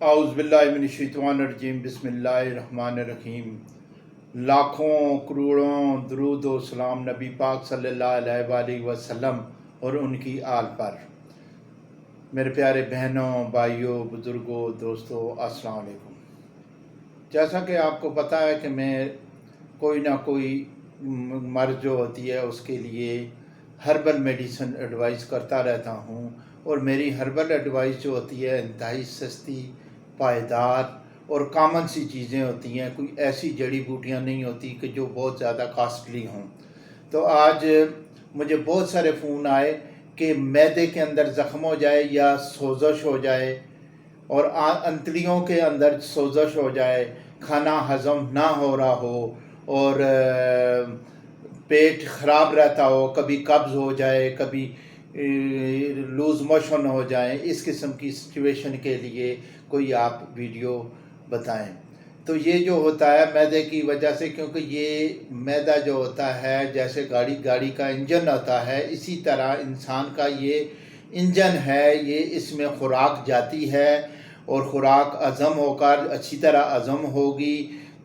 اعوذ باللہ من الشیطان الرجیم بسم اللہ الرحمن الرحیم۔ لاکھوں کروڑوں درود و سلام نبی پاک صلی اللہ علیہ وآلہ وسلم اور ان کی آل پر۔ میرے پیارے بہنوں، بھائیوں، بزرگوں، دوستوں، السلام علیکم۔ جیسا کہ آپ کو پتہ ہے کہ میں کوئی نہ کوئی مرض جو ہوتی ہے اس کے لیے ہربل میڈیسن ایڈوائز کرتا رہتا ہوں، اور میری ہربل ایڈوائز جو ہوتی ہے انتہائی سستی، پائیدار اور کامن سی چیزیں ہوتی ہیں۔ کوئی ایسی جڑی بوٹیاں نہیں ہوتی کہ جو بہت زیادہ کاسٹلی ہوں۔ تو آج مجھے بہت سارے فون آئے کہ معدے کے اندر زخم ہو جائے یا سوزش ہو جائے اور انتڑیوں کے اندر سوزش ہو جائے، کھانا ہضم نہ ہو رہا ہو اور پیٹ خراب رہتا ہو، کبھی قبض ہو جائے، کبھی لوز موشن ہو جائیں، اس قسم کی سچویشن کے لیے کوئی آپ ویڈیو بتائیں۔ تو یہ جو ہوتا ہے معدے کی وجہ سے، کیونکہ یہ معدہ جو ہوتا ہے جیسے گاڑی کا انجن ہوتا ہے، اسی طرح انسان کا یہ انجن ہے۔ یہ اس میں خوراک جاتی ہے اور خوراک ہضم ہو کر اچھی طرح ہضم ہوگی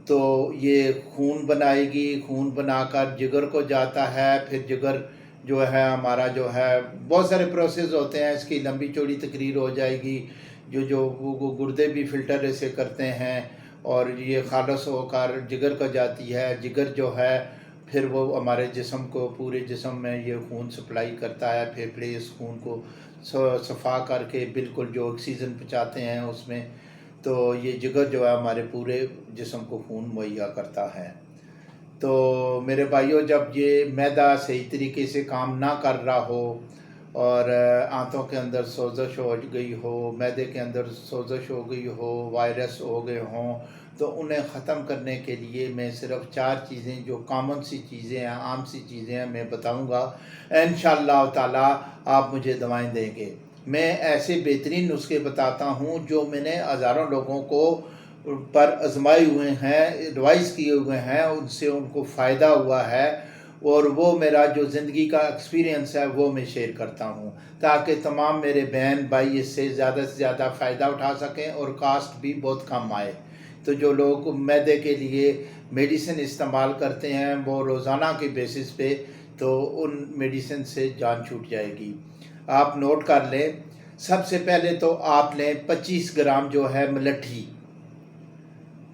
تو یہ خون بنائے گی، خون بنا کر جگر کو جاتا ہے، پھر جگر جو ہے ہمارا جو ہے بہت سارے پروسیس ہوتے ہیں، اس کی لمبی چوڑی تقریر ہو جائے گی، جو وہ گردے بھی فلٹر اسے کرتے ہیں اور یہ خالص ہو کر جگر کو جاتی ہے۔ جگر جو ہے پھر وہ ہمارے جسم کو، پورے جسم میں یہ خون سپلائی کرتا ہے، پھیپھڑے اس خون کو صفا کر کے بالکل جو آکسیجن پہنچاتے ہیں اس میں، تو یہ جگر جو ہے ہمارے پورے جسم کو خون مہیا کرتا ہے۔ تو میرے بھائیوں، جب یہ معدہ صحیح طریقے سے کام نہ کر رہا ہو اور آنتوں کے اندر سوزش ہو گئی ہو، معدے کے اندر سوزش ہو گئی ہو، وائرس ہو گئے ہوں، تو انہیں ختم کرنے کے لیے میں صرف 4 چیزیں جو کامن سی چیزیں ہیں، عام سی چیزیں ہیں، میں بتاؤں گا۔ انشاءاللہ تعالی آپ مجھے دوائیں دیں گے۔ میں ایسے بہترین نسخے بتاتا ہوں جو میں نے ہزاروں لوگوں کو پر آزمائے ہوئے ہیں، ایڈوائز کیے ہوئے ہیں، ان سے ان کو فائدہ ہوا ہے، اور وہ میرا جو زندگی کا ایکسپیرینس ہے وہ میں شیئر کرتا ہوں تاکہ تمام میرے بہن بھائی اس سے زیادہ فائدہ اٹھا سکیں اور کاسٹ بھی بہت کم آئے۔ تو جو لوگ معدے کے لیے میڈیسن استعمال کرتے ہیں وہ روزانہ کے بیسس پہ، تو ان میڈیسن سے جان چھوٹ جائے گی۔ آپ نوٹ کر لیں، سب سے پہلے تو آپ لیں 25 گرام جو ہے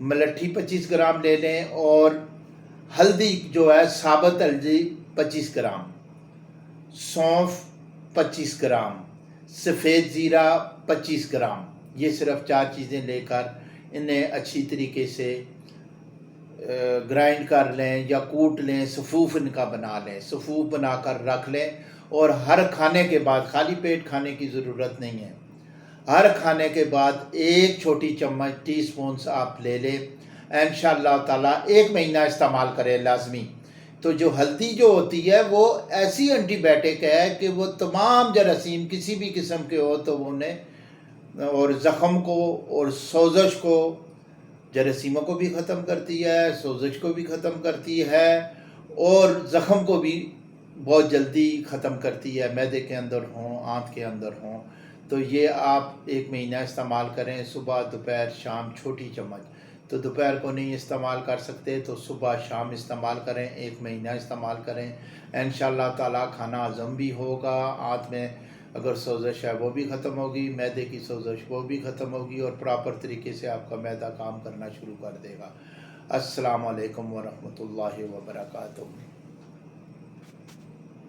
ملٹھی 25 گرام لے لیں، اور ہلدی جو ہے ثابت ہلدی 25 گرام، سونف 25 گرام، سفید زیرہ 25 گرام۔ یہ صرف 4 چیزیں لے کر انہیں اچھی طریقے سے گرائنڈ کر لیں یا کوٹ لیں، صفوف ان کا بنا لیں، صفوف بنا کر رکھ لیں، اور ہر کھانے کے بعد، خالی پیٹ کھانے کی ضرورت نہیں ہے، ہر کھانے کے بعد 1 چھوٹی چمچ ٹی سپونس آپ لے لیں۔ انشاءاللہ تعالیٰ 1 مہینہ استعمال کریں لازمی۔ تو جو ہلدی جو ہوتی ہے وہ ایسی اینٹی بائیوٹک ہے کہ وہ تمام جراثیم کسی بھی قسم کے ہو تو انہیں، اور زخم کو اور سوزش کو، جراثیموں کو بھی ختم کرتی ہے، سوزش کو بھی ختم کرتی ہے، اور زخم کو بھی بہت جلدی ختم کرتی ہے، معدے کے اندر ہوں، آنت کے اندر ہوں۔ تو یہ آپ 1 مہینہ استعمال کریں، صبح دوپہر شام چھوٹی چمچ۔ تو دوپہر کو نہیں استعمال کر سکتے تو صبح شام استعمال کریں، 1 مہینہ استعمال کریں۔ انشاءاللہ تعالیٰ کھانا ہضم بھی ہوگا، آنت میں اگر سوزش ہے وہ بھی ختم ہوگی، معدے کی سوزش وہ بھی ختم ہوگی، اور پراپر طریقے سے آپ کا معدہ کام کرنا شروع کر دے گا۔ السلام علیکم ورحمۃ اللہ وبرکاتہ۔